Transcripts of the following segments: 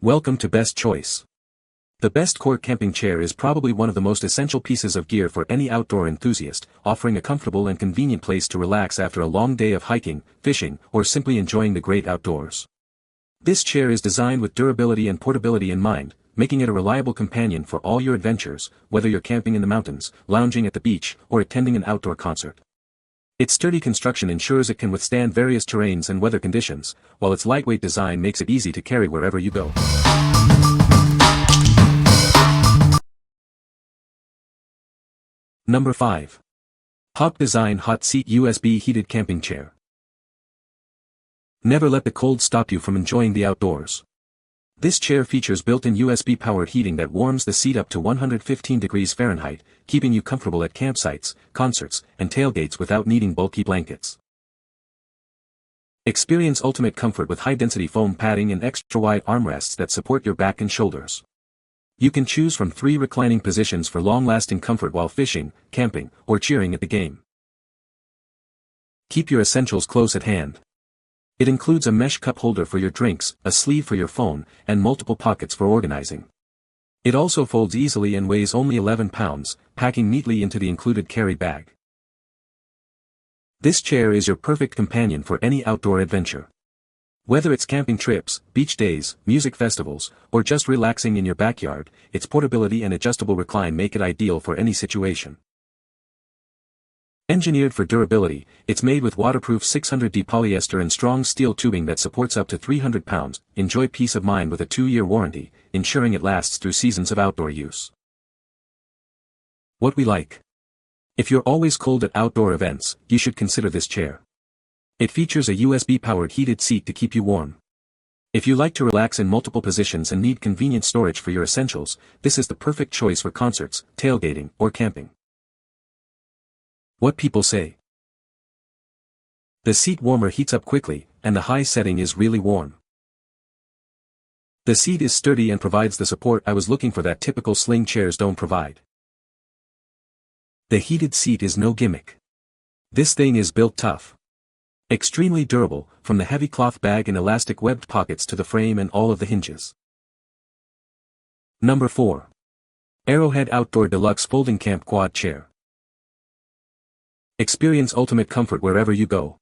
Welcome to Best Choice. The Best Core Camping Chair is probably one of the most essential pieces of gear for any outdoor enthusiast, offering a comfortable and convenient place to relax after a long day of hiking, fishing, or simply enjoying the great outdoors. This chair is designed with durability and portability in mind, making it a reliable companion for all your adventures, whether you're camping in the mountains, lounging at the beach, or attending an outdoor concert. Its sturdy construction ensures it can withstand various terrains and weather conditions, while its lightweight design makes it easy to carry wherever you go. Number 5. Hawk Design Hot Seat USB Heated Camping Chair. Never let the cold stop you from enjoying the outdoors. This chair features built-in USB-powered heating that warms the seat up to 115 degrees Fahrenheit, keeping you comfortable at campsites, concerts, and tailgates without needing bulky blankets. Experience ultimate comfort with high-density foam padding and extra-wide armrests that support your back and shoulders. You can choose from 3 reclining positions for long-lasting comfort while fishing, camping, or cheering at the game. Keep your essentials close at hand. It includes a mesh cup holder for your drinks, a sleeve for your phone, and multiple pockets for organizing. It also folds easily and weighs only 11 pounds, packing neatly into the included carry bag. This chair is your perfect companion for any outdoor adventure. Whether it's camping trips, beach days, music festivals, or just relaxing in your backyard, its portability and adjustable recline make it ideal for any situation. Engineered for durability, it's made with waterproof 600D polyester and strong steel tubing that supports up to 300 pounds. Enjoy peace of mind with a 2-year warranty, ensuring it lasts through seasons of outdoor use. What we like. If you're always cold at outdoor events, you should consider this chair. It features a USB-powered heated seat to keep you warm. If you like to relax in multiple positions and need convenient storage for your essentials, this is the perfect choice for concerts, tailgating, or camping. What people say. The seat warmer heats up quickly, and the high setting is really warm. The seat is sturdy and provides the support I was looking for that typical sling chairs don't provide. The heated seat is no gimmick. This thing is built tough. Extremely durable, from the heavy cloth bag and elastic webbed pockets to the frame and all of the hinges. Number 4. ARROWHEAD Outdoor Deluxe Folding Camp Quad Chair. Experience ultimate comfort wherever you go.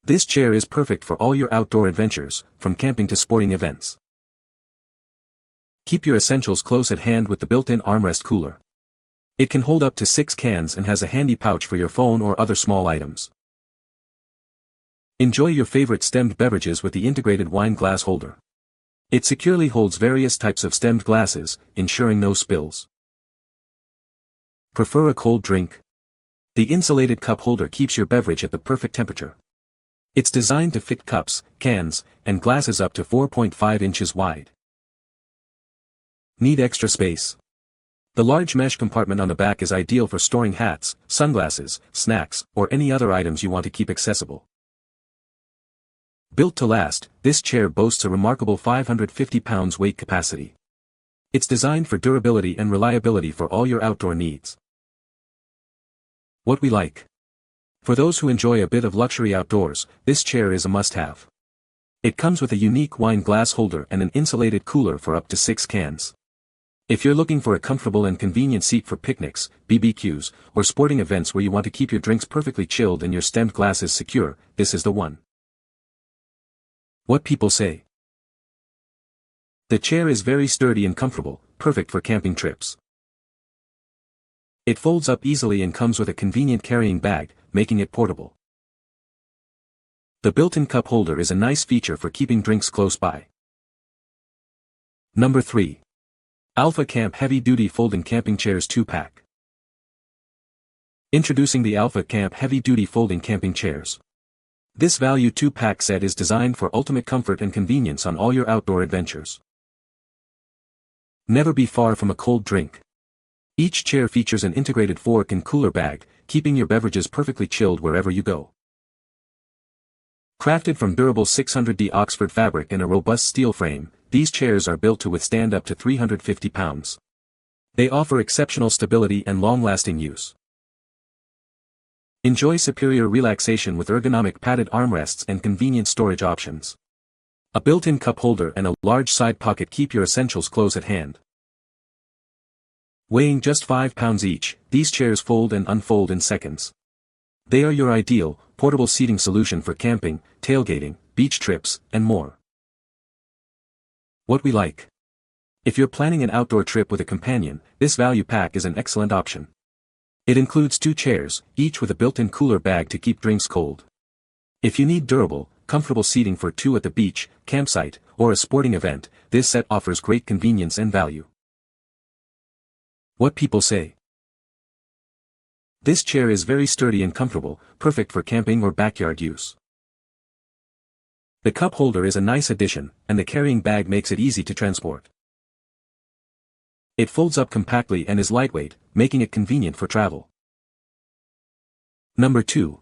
This chair is perfect for all your outdoor adventures, from camping to sporting events. Keep your essentials close at hand with the built-in armrest cooler. It can hold up to 6 cans and has a handy pouch for your phone or other small items. Enjoy your favorite stemmed beverages with the integrated wine glass holder. It securely holds various types of stemmed glasses, ensuring no spills. Prefer a cold drink? The insulated cup holder keeps your beverage at the perfect temperature. It's designed to fit cups, cans, and glasses up to 4.5 inches wide. Need extra space? The large mesh compartment on the back is ideal for storing hats, sunglasses, snacks, or any other items you want to keep accessible. Built to last, this chair boasts a remarkable 550 pounds weight capacity. It's designed for durability and reliability for all your outdoor needs. What we like. For those who enjoy a bit of luxury outdoors, this chair is a must-have. It comes with a unique wine glass holder and an insulated cooler for up to 6 cans. If you're looking for a comfortable and convenient seat for picnics, BBQs, or sporting events where you want to keep your drinks perfectly chilled and your stemmed glasses secure, this is the one. What people say. The chair is very sturdy and comfortable, perfect for camping trips. It folds up easily and comes with a convenient carrying bag, making it portable. The built-in cup holder is a nice feature for keeping drinks close by. Number 3. Alpha Camp Heavy Duty Folding Camping Chairs 2-Pack. Introducing the Alpha Camp Heavy Duty Folding Camping Chairs. This value 2-pack set is designed for ultimate comfort and convenience on all your outdoor adventures. Never be far from a cold drink. Each chair features an integrated fork and cooler bag, keeping your beverages perfectly chilled wherever you go. Crafted from durable 600D Oxford fabric and a robust steel frame, these chairs are built to withstand up to 350 pounds. They offer exceptional stability and long-lasting use. Enjoy superior relaxation with ergonomic padded armrests and convenient storage options. A built-in cup holder and a large side pocket keep your essentials close at hand. Weighing just 5 pounds each, these chairs fold and unfold in seconds. They are your ideal, portable seating solution for camping, tailgating, beach trips, and more. What we like. If you're planning an outdoor trip with a companion, this value pack is an excellent option. It includes 2 chairs, each with a built-in cooler bag to keep drinks cold. If you need durable, comfortable seating for 2 at the beach, campsite, or a sporting event, this set offers great convenience and value. What people say. This chair is very sturdy and comfortable, perfect for camping or backyard use. The cup holder is a nice addition, and the carrying bag makes it easy to transport. It folds up compactly and is lightweight, making it convenient for travel. Number 2.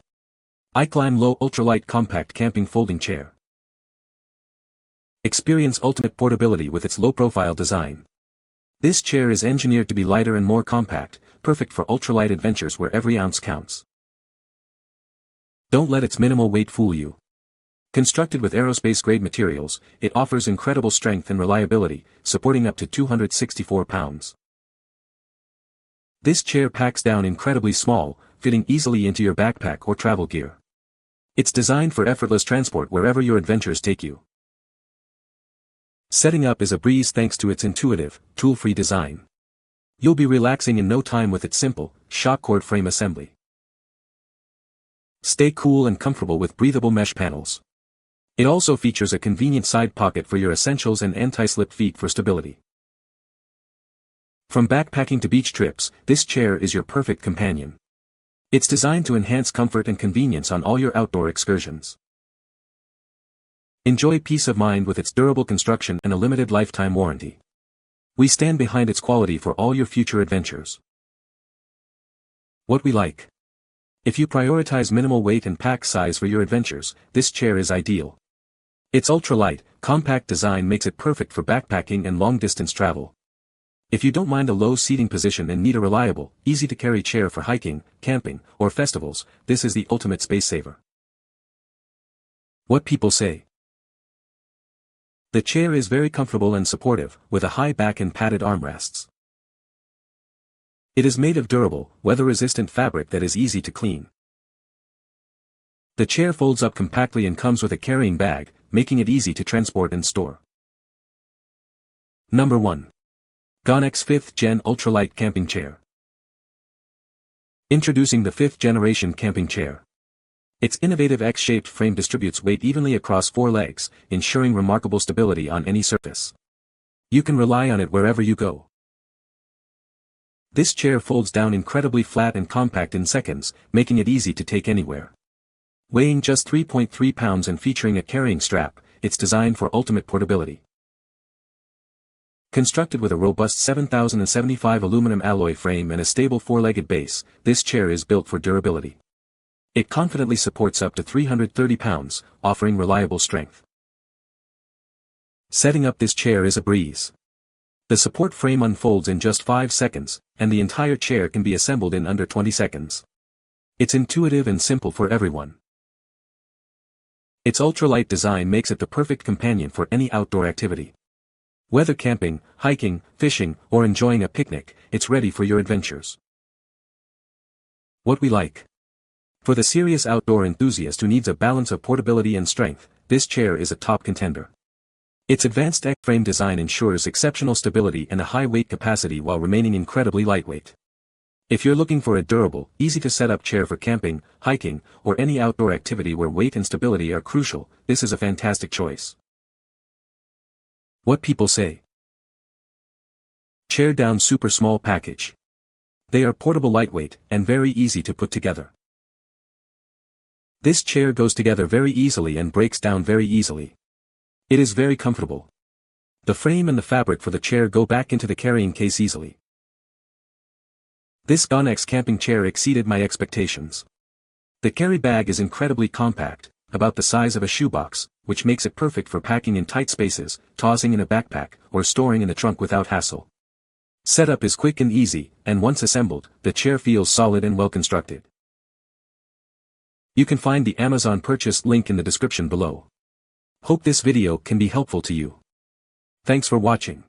iClimb Low Ultralight Compact Camping Folding Chair. Experience ultimate portability with its low-profile design. This chair is engineered to be lighter and more compact, perfect for ultralight adventures where every ounce counts. Don't let its minimal weight fool you. Constructed with aerospace-grade materials, it offers incredible strength and reliability, supporting up to 264 pounds. This chair packs down incredibly small, fitting easily into your backpack or travel gear. It's designed for effortless transport wherever your adventures take you. Setting up is a breeze thanks to its intuitive, tool-free design. You'll be relaxing in no time with its simple, shock-cord frame assembly. Stay cool and comfortable with breathable mesh panels. It also features a convenient side pocket for your essentials and anti-slip feet for stability. From backpacking to beach trips, this chair is your perfect companion. It's designed to enhance comfort and convenience on all your outdoor excursions. Enjoy peace of mind with its durable construction and a limited lifetime warranty. We stand behind its quality for all your future adventures. What we like. If you prioritize minimal weight and pack size for your adventures, this chair is ideal. Its ultralight, compact design makes it perfect for backpacking and long-distance travel. If you don't mind a low seating position and need a reliable, easy-to-carry chair for hiking, camping, or festivals, this is the ultimate space saver. What people say. The chair is very comfortable and supportive, with a high back and padded armrests. It is made of durable, weather-resistant fabric that is easy to clean. The chair folds up compactly and comes with a carrying bag, making it easy to transport and store. Number 1. Gonex 5th Gen Ultralight Camping Chair. Introducing the 5th generation camping chair. Its innovative X-shaped frame distributes weight evenly across 4 legs, ensuring remarkable stability on any surface. You can rely on it wherever you go. This chair folds down incredibly flat and compact in seconds, making it easy to take anywhere. Weighing just 3.3 pounds and featuring a carrying strap, it's designed for ultimate portability. Constructed with a robust 7075 aluminum alloy frame and a stable 4-legged base, this chair is built for durability. It confidently supports up to 330 pounds, offering reliable strength. Setting up this chair is a breeze. The support frame unfolds in just 5 seconds, and the entire chair can be assembled in under 20 seconds. It's intuitive and simple for everyone. Its ultralight design makes it the perfect companion for any outdoor activity. Whether camping, hiking, fishing, or enjoying a picnic, it's ready for your adventures. What we like. For the serious outdoor enthusiast who needs a balance of portability and strength, this chair is a top contender. Its advanced X-frame design ensures exceptional stability and a high weight capacity while remaining incredibly lightweight. If you're looking for a durable, easy-to-set-up chair for camping, hiking, or any outdoor activity where weight and stability are crucial, this is a fantastic choice. What people say. Chair down super small package. They are portable, lightweight, and very easy to put together. This chair goes together very easily and breaks down very easily. It is very comfortable. The frame and the fabric for the chair go back into the carrying case easily. This Gonex camping chair exceeded my expectations. The carry bag is incredibly compact, about the size of a shoebox, which makes it perfect for packing in tight spaces, tossing in a backpack, or storing in the trunk without hassle. Setup is quick and easy, and once assembled, the chair feels solid and well constructed. You can find the Amazon purchase link in the description below. Hope this video can be helpful to you. Thanks for watching.